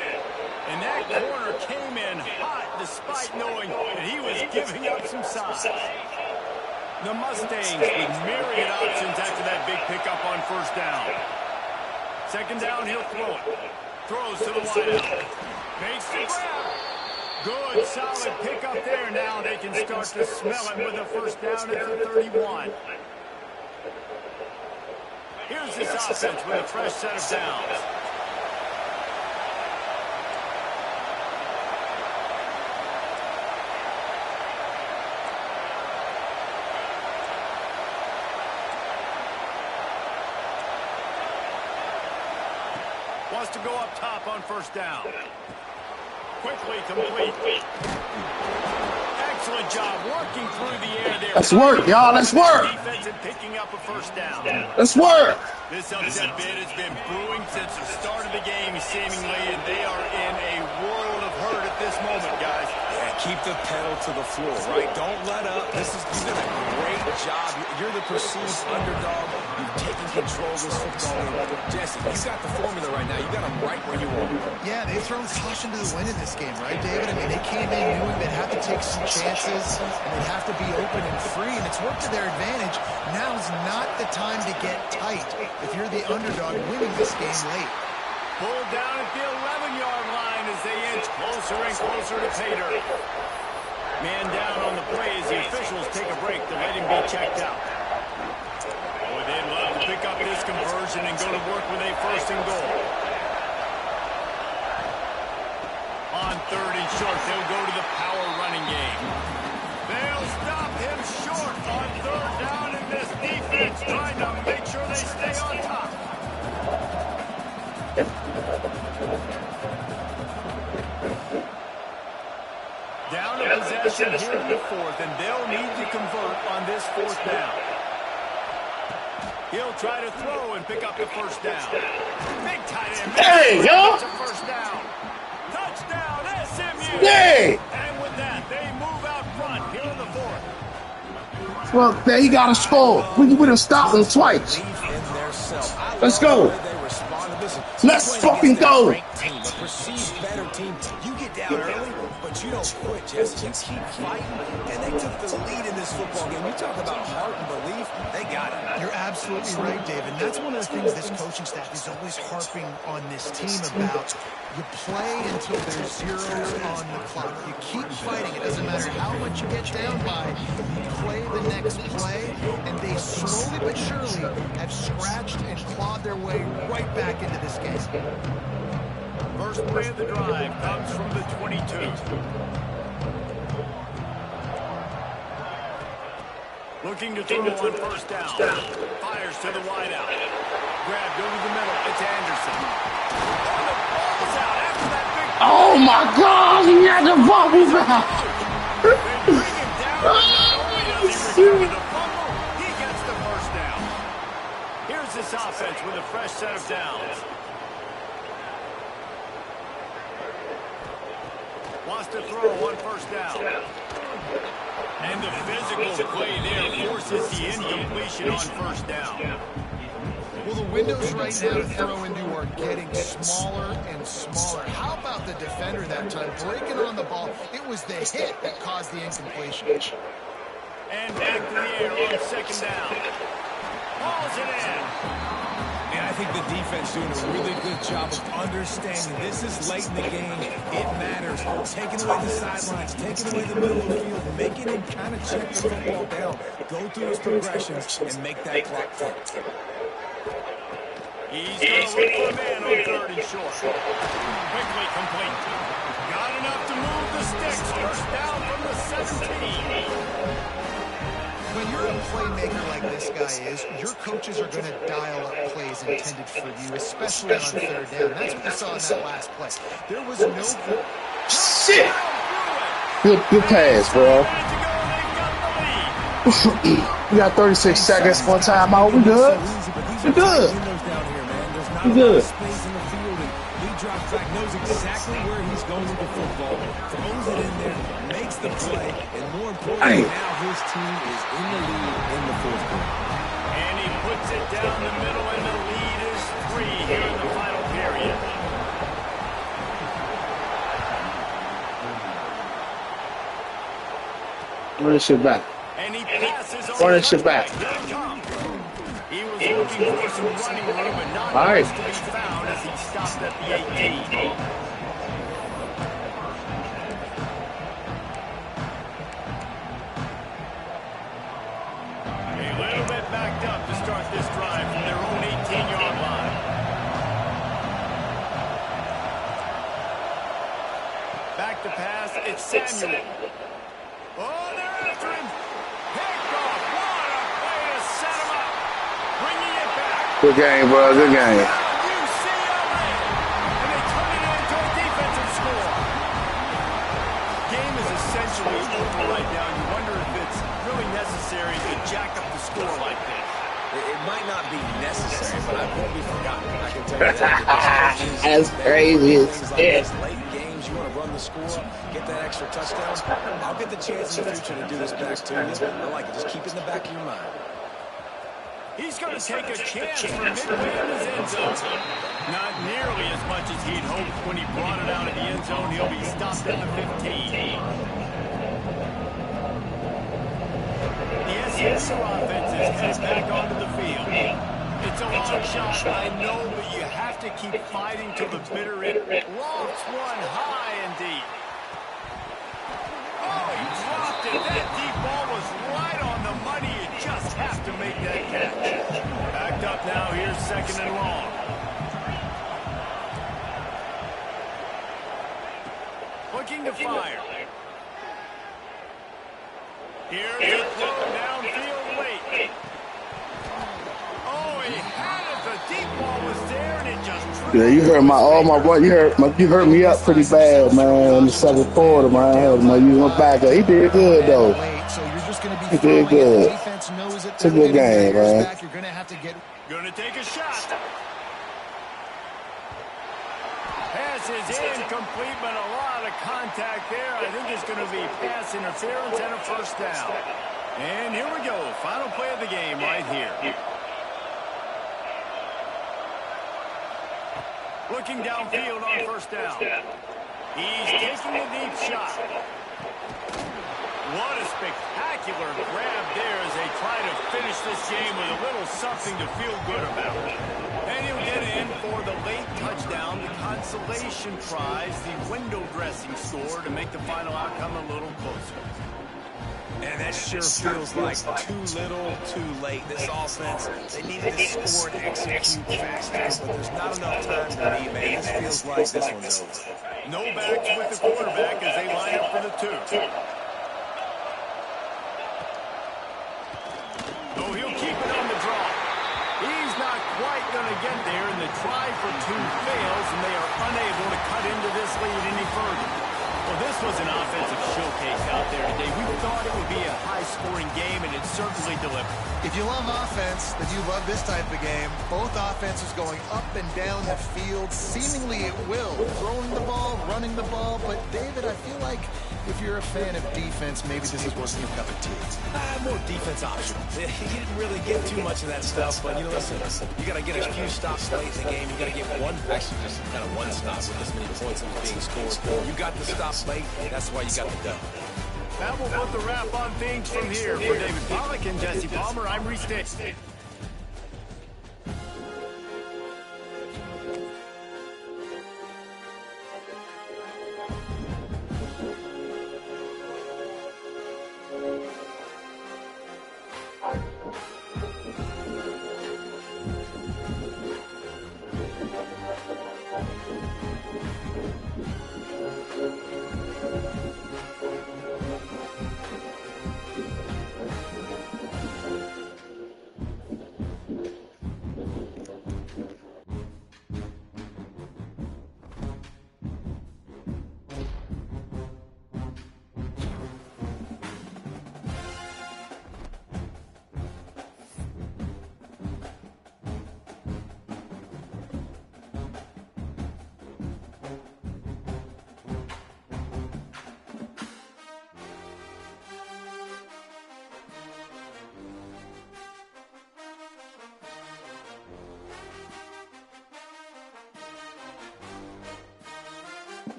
And that corner came in hot despite knowing that he was giving up some size. The Mustangs with myriad options after that big pickup on 1st down. 2nd down, he'll throw it. Throws to the wideout. Makes the grab. Good, solid pickup there. Now they can start to smell him with a 1st down at the 31. Here's this offense with a fresh set of downs. Wants to go up top on 1st down. Quickly complete. Excellent job working through the air there. Let's work, y'all. Let's work. Defense and picking up a 1st down. Let's work. This upset bid has been brewing since the start of the game, seemingly, and they are in a world of hurt at this moment, guys. Yeah, keep the pedal to the floor, right? Don't let up. You've done a great job. You're the perceived underdog. You've taken control of this football game. Jesse, you got the formula right now. You got them right where you want them. Yeah, they've thrown caution to the wind in this game, right, David? I mean, they came in knowing they'd have to take some chances, and they'd have to be open and free, and it's worked to their advantage. Now's not the time to get tight if you're the underdog winning this game late. Pulled down at the 11-yard line as they inch closer and closer to pay dirt. Man down on the play as the officials take a break to let him be checked out. Boy, they'd love to pick up this conversion and go to work with a 1st and goal. On 3rd and short, they'll go to the power running game. They'll stop him short on 3rd down, and this defense trying to make sure they stay on top. Down to possession here in the 4th, and they'll need to convert on this 4th down. He'll try to throw and pick up the 1st down. Big tight end. Hey, yo. It's a 1st down. Touchdown, SMU. Yay. And with that, they move out front here in the 4th. Well, there he got a score. We would have stopped him twice. Believe in their self. I Let's go. Let's fucking go. Team, a perceived better team. You get down early, but you don't quit, Jesse. You keep fighting, and they took the lead in this football game. You talk about heart and belief, they got it. You're absolutely right, David. That's one of the things this coaching staff is always harping on this team about. You play until there's zeros on the clock. You keep fighting. It doesn't matter how much you get down by. You play the next play, and they slowly but surely have scratched and clawed their way right back into this game. First play of the drive comes from the 22. Looking to throw on first down. Fires to the wideout. Grabbed over the middle. It's Anderson. Oh my God! He had the bubble back. He gets the first down. Here's this offense with a fresh set of downs. Wants to throw on first down. And the physical play there forces the incompletion on first down. Well, the windows right now to throw into are getting smaller and smaller. How about the defender that time breaking on the ball? It was the hit that caused the incompletion. And back to the air on second down. Hauls it in. And I think the defense doing a really good job of understanding this is late in the game. It matters. Taking away the sidelines, taking away the middle of the field, making him kind of check the football down, go through his progressions, and make that clock tick. He's going to look for a man on third and short. Quickly complete. Got enough to move the sticks. First down from the 17. When you're a playmaker like this guy is, your coaches are going to dial up plays intended for you, especially on third down. That's what you saw in that last play. There was no... Shit! Good pass, bro. We got 36 seconds. One time out. We good. We good. We good. Space in the field, and he drops back, knows exactly where he's going with the football, throws it in there, makes the play, and more importantly, now his team is in the lead in the fourth quarter. And he puts it down the middle, and the lead is 3 here in the final period. Run this shit back. And he passes Run this shit back. He was looking for some running room and not much to be found as he stopped at the 18. A little bit backed up to start this drive from their own 18-yard line. Back to pass, it's Samuel. Oh, they're after him. Picked off. What a play to set him up. Bringing it back. Good game, bro. Good game. UCLA. And they turn it into a defensive score. Game is essentially over right now. You wonder if it's really necessary to jack up the score like this. It might not be necessary, but I won't be forgotten. I can tell you that. That's crazy as shit. Late games, you want to run the score, get that extra touchdown. I'll get the chance in the future to do this back to you. I like it. Just keep it in the back of your mind. He's going to take a chance for midway in his end zone. Not nearly as much as he'd hoped when he brought it out of the end zone. He'll be stopped at the 15. The SMU offense is headed back onto the field. It's a long shot, I know, but you have to keep fighting till the bitter end. Lofts one high and deep. Oh, he dropped it. That deep ball was right on the money. You just have to make that catch. Backed up now. Here's second and long. Looking to fire. Here's a throw downfield late. Oh, he had it. The deep ball was there, and it just... Yeah, you heard you heard me up pretty bad, man, in the second quarter, man. I heard my you went back up. He did good though. He did good. It's a good game, man. Gonna take a shot. Pass is incomplete, but a lot of contact there. I think it's going to be pass interference and a first down. And here we go. Final play of the game right here. Looking downfield on first down. He's taking a deep shot. What a spectacular grab there as they try to finish this game with a little something to feel good about. And he'll get in for the late touchdown, the consolation prize, the window dressing score to make the final outcome a little closer. And that sure feels like too little, too late. This offense, they needed to score and execute fast, but there's not enough time to me, man. This feels like this one's over. No backs with the quarterback as they line up for the 2. Oh, he'll keep it on the draw. He's not quite going to get there, and the try for 2 fails, and they are unable to cut into this lead any further. Well, this was an offensive showcase out there today. We thought it would be a high-scoring game, and it certainly delivered. If you love offense, then you love this type of game. Both offenses going up and down the field, seemingly at will. Throwing the ball, running the ball. But, David, I feel like if you're a fan of defense, maybe this is wasn't your cup of tea. More defense optional. He didn't really get too much of that stuff, but, you know, listen, you got to get a few stops late in the game. You got to get actually just kind of one stop with this many points that was being scored. You got the stops late, that's why you got the dub. That will put the wrap on things from here. For David Pollack and Jesse Palmer, I'm Reese Davis.